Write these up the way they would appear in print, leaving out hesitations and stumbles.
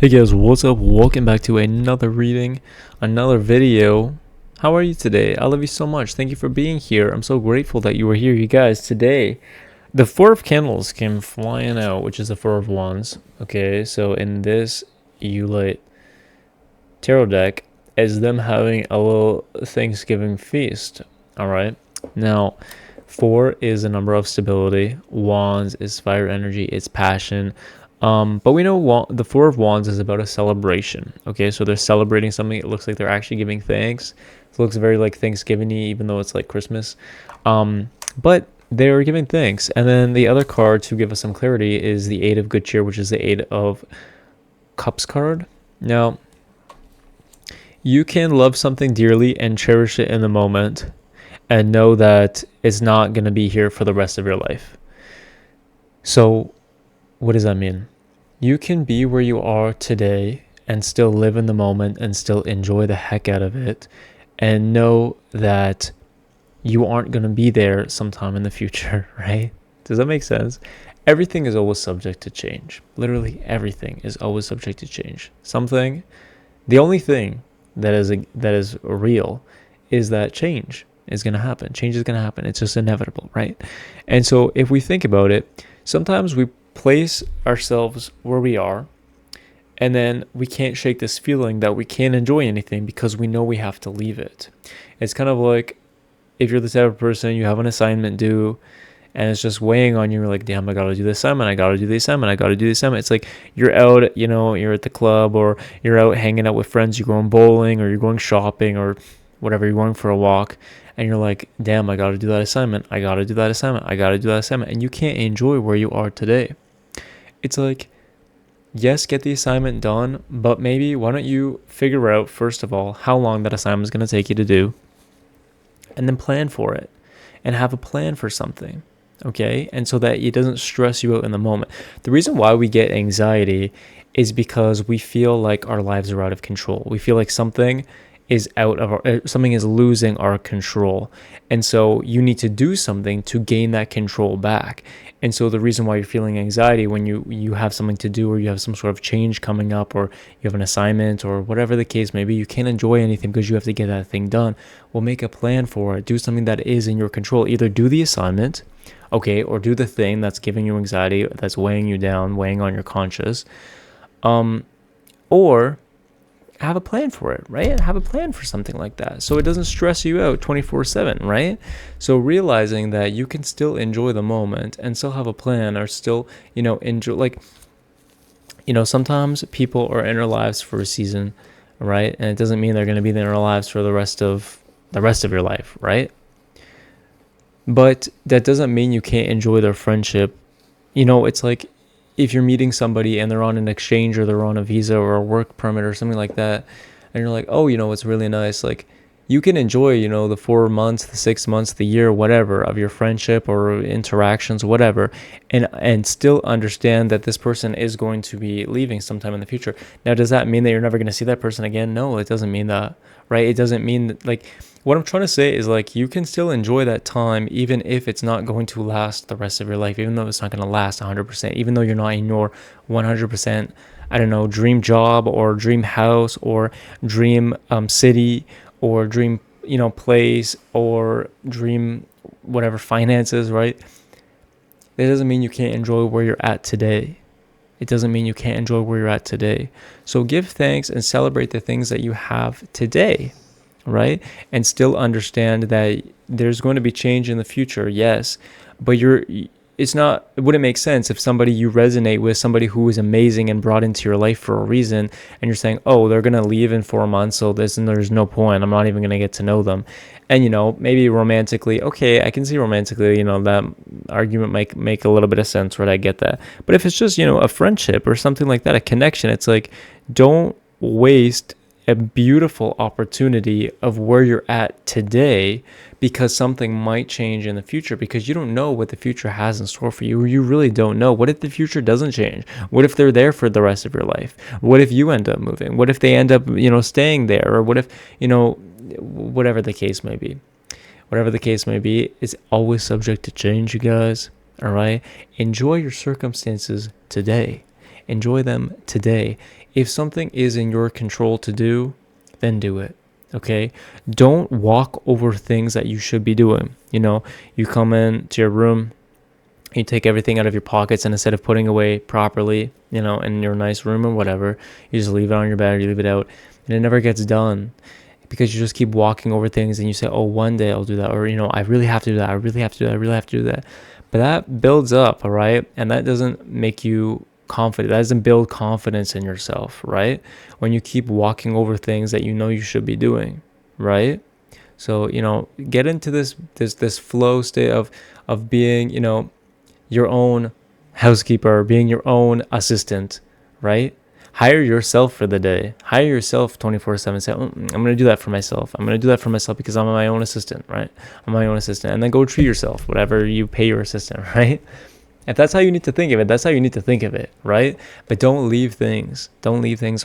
Hey guys, what's up? Welcome back to another reading, another video. How are you today? I love you so much. Thank you for being here. I'm so grateful that you were here, you guys. Today, the Four of Candles came flying out, which is the Four of Wands. Okay, so in this Ulite tarot deck, is them having a little Thanksgiving feast. All right. Now, four is a number of stability. Wands is fire energy. It's passion. But we know the Four of Wands is about a celebration. Okay, so they're celebrating something. It looks like they're actually giving thanks. It looks very like Thanksgiving-y, even though it's like Christmas. But they're giving thanks. And then the other card to give us some clarity is the Eight of Good Cheer, which is the Eight of Cups card. Now, you can love something dearly and cherish it in the moment and know that it's not going to be here for the rest of your life. So what does that mean? You can be where you are today and still live in the moment and still enjoy the heck out of it and know that you aren't going to be there sometime in the future, right? Does that make sense? Everything is always subject to change. Literally everything is always subject to change. The only thing that is real is that change is going to happen. Change is going to happen. It's just inevitable, right? And so if we think about it, sometimes we place ourselves where we are, and then we can't shake this feeling that we can't enjoy anything because we know we have to leave it. It's kind of like if you're the type of person, you have an assignment due and it's just weighing on you. You're like, damn, I gotta do the assignment, I gotta do the assignment, I gotta do the assignment. It's like you're out, you're at the club, or you're out hanging out with friends, you're going bowling, or you're going shopping, or whatever, you're going for a walk, and you're like, damn, I gotta do that assignment, I gotta do that assignment, I gotta do that assignment, and you can't enjoy where you are today. It's like, yes, get the assignment done, but maybe why don't you figure out, first of all, how long that assignment is going to take you to do, and then plan for it and have a plan for something, okay? And so that it doesn't stress you out in the moment. The reason why we get anxiety is because we feel like our lives are out of control. We feel like something is losing our control. And so you need to do something to gain that control back. And so the reason why you're feeling anxiety when you have something to do, or you have some sort of change coming up, or you have an assignment, or whatever the case may be, you can't enjoy anything because you have to get that thing done. Well, make a plan for it. Do something that is in your control. Either do the assignment, okay, or do the thing that's giving you anxiety, that's weighing you down, weighing on your conscience, or have a plan for it, right? Have a plan for something like that so it doesn't stress you out 24/7, right? So realizing that you can still enjoy the moment and still have a plan, or still, enjoy, like, sometimes people are in our lives for a season, right? And it doesn't mean they're going to be in our lives for the rest of your life, right? But that doesn't mean you can't enjoy their friendship. It's like, if you're meeting somebody and they're on an exchange, or they're on a visa or a work permit or something like that, and you're like, oh, it's really nice. Like, you can enjoy, the 4 months, the 6 months, the year, whatever, of your friendship or interactions, whatever, and still understand that this person is going to be leaving sometime in the future. Now, does that mean that you're never going to see that person again? No, it doesn't mean that, right? It doesn't mean that, like, what I'm trying to say is, like, you can still enjoy that time, even if it's not going to last the rest of your life, even though it's not going to last 100%, even though you're not in your 100%, I don't know, dream job, or dream house, or dream city, or dream, place, or dream whatever finances, right? That doesn't mean you can't enjoy where you're at today. It doesn't mean you can't enjoy where you're at today. So give thanks and celebrate the things that you have today, right? And still understand that there's going to be change in the future, yes, but it wouldn't make sense if somebody you resonate with, somebody who is amazing and brought into your life for a reason, and you're saying, oh, they're going to leave in 4 months, so there's no point, I'm not even going to get to know them. And, maybe romantically, okay, I can see romantically, that argument might make a little bit of sense, right? I get that. But if it's just, a friendship or something like that, a connection, it's like, don't waste a beautiful opportunity of where you're at today because something might change in the future, because you don't know what the future has in store for you. You really don't know. What if the future doesn't change? What if they're there for the rest of your life? What if you end up moving? What if they end up, staying there? Or what if, whatever the case may be. Whatever the case may be, it's always subject to change, you guys. All right? Enjoy your circumstances today. Enjoy them today. if something is in your control to do, then do it. Okay, don't walk over things that you should be doing. You come into your room, you take everything out of your pockets, and instead of putting away properly, in your nice room or whatever, you just leave it on your bed, or you leave it out, and it never gets done because you just keep walking over things, and you say, oh, one day I'll do that, or I really have to do that, I really have to do that, I really have to do that. But that builds up, all right? And that doesn't make you confident. That doesn't build confidence in yourself, right? When you keep walking over things that you should be doing, right? So, get into this flow state of being, your own housekeeper, being your own assistant, right? Hire yourself for the day. Hire yourself 24/7. Say, I'm going to do that for myself. I'm going to do that for myself because I'm my own assistant, right? I'm my own assistant. And then go treat yourself, whatever you pay your assistant, right? If that's how you need to think of it, that's how you need to think of it, right? But don't leave things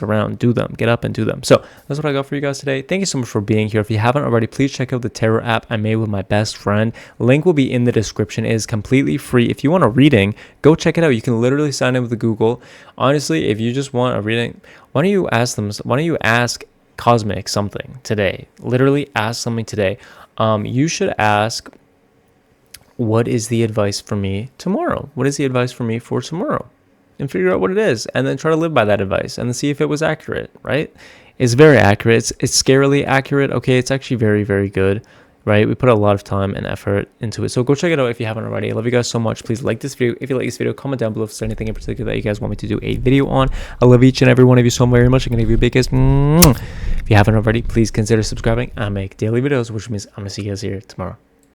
around. Do them. Get up and do them. So that's what I got for you guys today. Thank you so much for being here. If you haven't already, please check out the tarot app I made with my best friend. Link will be in the description. It is completely free. If you want a reading, go check it out. You can literally sign in with Google. Honestly, if you just want a reading, why don't you ask Cosmic something today? Literally ask something today. You should ask, what is the advice for me tomorrow? What is the advice for me for tomorrow? And figure out what it is, and then try to live by that advice, and then see if it was accurate, right? It's very accurate. It's scarily accurate. Okay, it's actually very, very good, right? We put a lot of time and effort into it. So go check it out if you haven't already. I love you guys so much. Please like this video. If you like this video, comment down below if there's anything in particular that you guys want me to do a video on. I love each and every one of you so very much. I'm going to give you a big kiss. If you haven't already, please consider subscribing. I make daily videos, which means I'm going to see you guys here tomorrow.